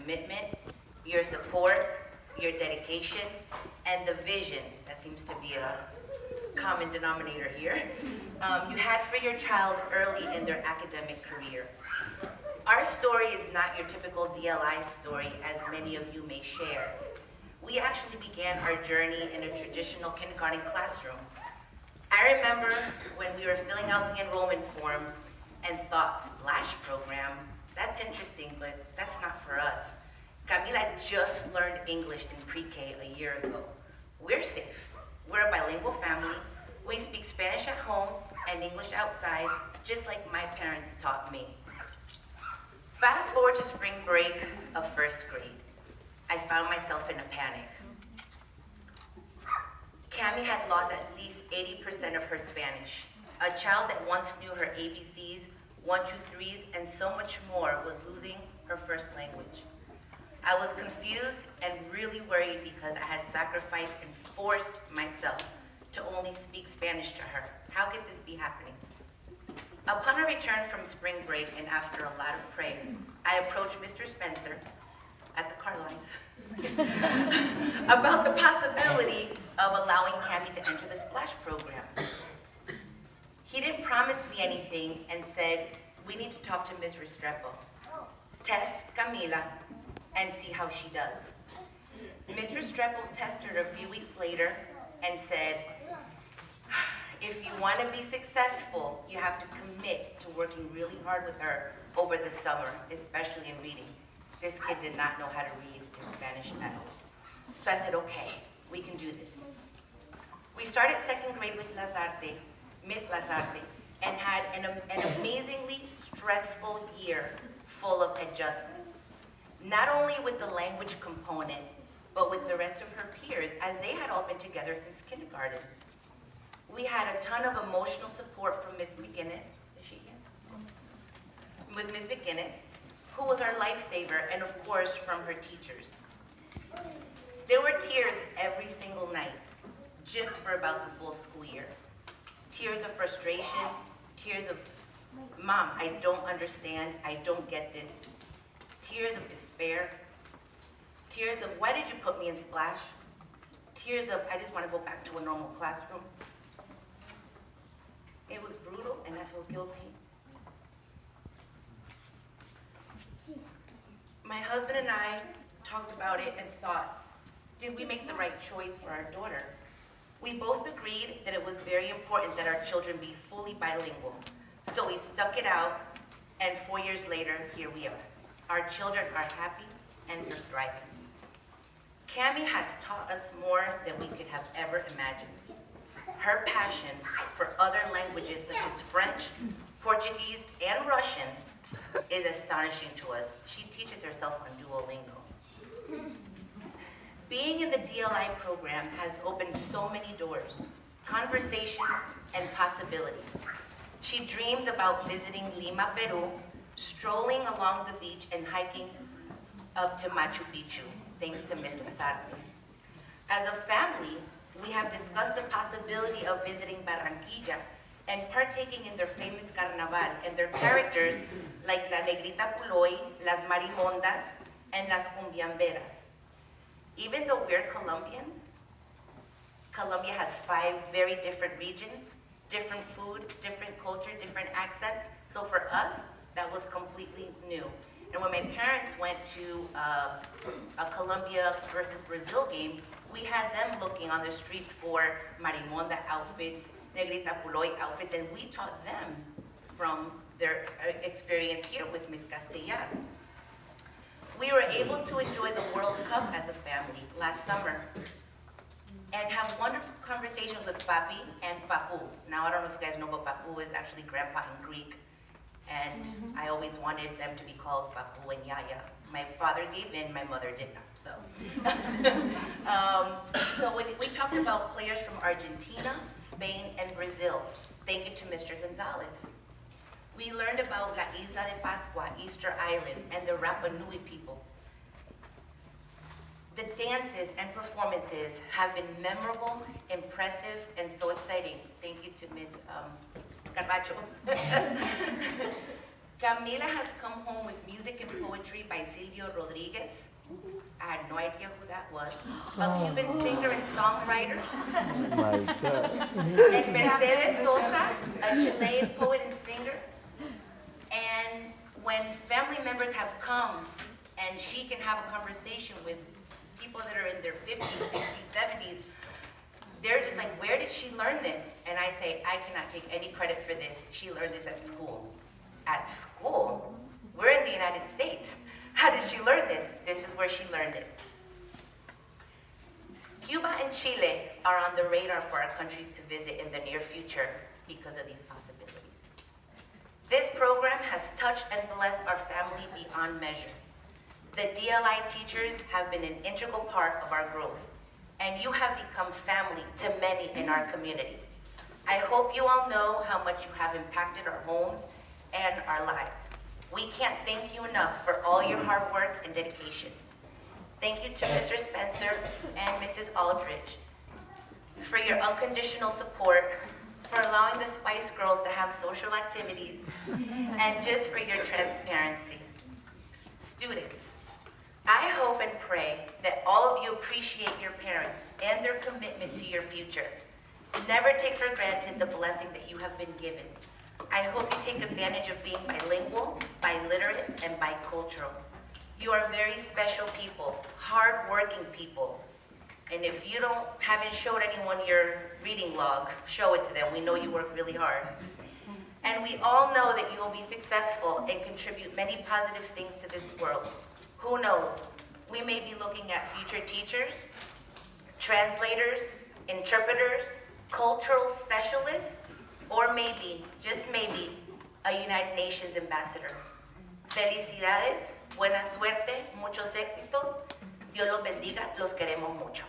commitment, your support, your dedication, and the vision, that seems to be a common denominator here, you had for your child early in their academic career. Our story is not your typical DLI story, as many of you may share. We actually began our journey in a traditional kindergarten classroom. I remember when we were filling out the enrollment forms and thought, splash program, that's interesting, but that's not for us. Camila just learned English in pre-K a year ago. We're safe. We're a bilingual family. We speak Spanish at home and English outside, just like my parents taught me. Fast forward to spring break of first grade. I found myself in a panic. Cami had lost at least 80% of her Spanish. A child that once knew her ABCs, 1, 2, 3s, and so much more was losing her first language. I was confused and really worried because I had sacrificed and forced myself to only speak Spanish to her. How could this be happening? Upon our return from spring break and after a lot of prayer, I approached Mr. Spencer at the car line about the possibility of allowing Cami to enter the Splash program. He didn't promise me anything and said, we need to talk to Ms. Restrepo, test Camila, and see how she does. Ms. Restrepo tested her a few weeks later and said, if you want to be successful, you have to commit to working really hard with her over the summer, especially in reading. This kid did not know how to read in Spanish at all. So I said, okay, we can do this. We started second grade with Miss Lazarte, and had an amazingly stressful year full of adjustments. Not only with the language component, but with the rest of her peers, as they had all been together since kindergarten. We had a ton of emotional support from Miss McGinnis. Is she here? With Miss McGinnis, who was our lifesaver, and of course from her teachers. There were tears every single night, just for about the full school year. Tears of frustration, tears of, Mom, I don't understand, I don't get this. Tears of despair, tears of, why did you put me in Splash? Tears of, I just want to go back to a normal classroom. It was brutal, and I feel guilty. My husband and I talked about it and thought, did we make the right choice for our daughter? We both agreed that it was very important that our children be fully bilingual. So we stuck it out, and 4 years later, here we are. Our children are happy and they're thriving. Cami has taught us more than we could have ever imagined. Her passion for other languages such as French, Portuguese, and Russian is astonishing to us. She teaches herself on Duolingo. Being in the DLI program has opened so many doors, conversations, and possibilities. She dreams about visiting Lima, Peru, strolling along the beach, and hiking up to Machu Picchu, thanks to Ms. Lazarte. As a family, we have discussed the possibility of visiting Barranquilla and partaking in their famous carnaval and their characters like La Negrita Puloy, Las Marimondas, and Las Cumbiamberas. Even though we're Colombian, Colombia has 5 very different regions, different food, different culture, different accents. So for us, that was completely new. And when my parents went to a Colombia versus Brazil game, we had them looking on the streets for Marimonda outfits, Negrita Puloy outfits, and we taught them from their experience here with Miss Castellar. We were able to enjoy the World Cup as a family last summer and have wonderful conversations with Papi and Papu. Now, I don't know if you guys know, but Papu is actually grandpa in Greek, and I always wanted them to be called Papu and Yaya. My father gave in, my mother did not, so. So we talked about players from Argentina, Spain, and Brazil. Thank you to Mr. Gonzalez. We learned about La Isla de Pascua, Easter Island, and the Rapa Nui people. The dances and performances have been memorable, impressive, and so exciting. Thank you to Ms. Carbacho. Camila has come home with music and poetry by Silvio Rodriguez. I had no idea who that was. A Cuban singer and songwriter. Oh my God. And Mercedes Sosa, a Chilean poet and singer. And when family members have come and she can have a conversation with people that are in their 50s, 60s, 70s, they're just like, where did she learn this? And I say, I cannot take any credit for this. She learned this at school. At school? We're in the United States. How did she learn this? This is where she learned it. Cuba and Chile are on the radar for our countries to visit in the near future because of these possibilities. This program has touched and blessed our family beyond measure. The DLI teachers have been an integral part of our growth, and you have become family to many in our community. I hope you all know how much you have impacted our homes and our lives. We can't thank you enough for all your hard work and dedication. Thank you to Mr. Spencer and Mrs. Aldridge for your unconditional support, for allowing the Spice Girls to have social activities, and just for your transparency. Students, I hope and pray that all of you appreciate your parents and their commitment to your future. Never take for granted the blessing that you have been given. I hope you take advantage of being bilingual, biliterate, and bicultural. You are very special people, hard-working people. And if you haven't showed anyone your reading log, show it to them. We know you work really hard. And we all know that you will be successful and contribute many positive things to this world. Who knows? We may be looking at future teachers, translators, interpreters, cultural specialists, or maybe, just maybe, a United Nations ambassador. Felicidades, buena suerte, muchos éxitos. Dios los bendiga, los queremos mucho.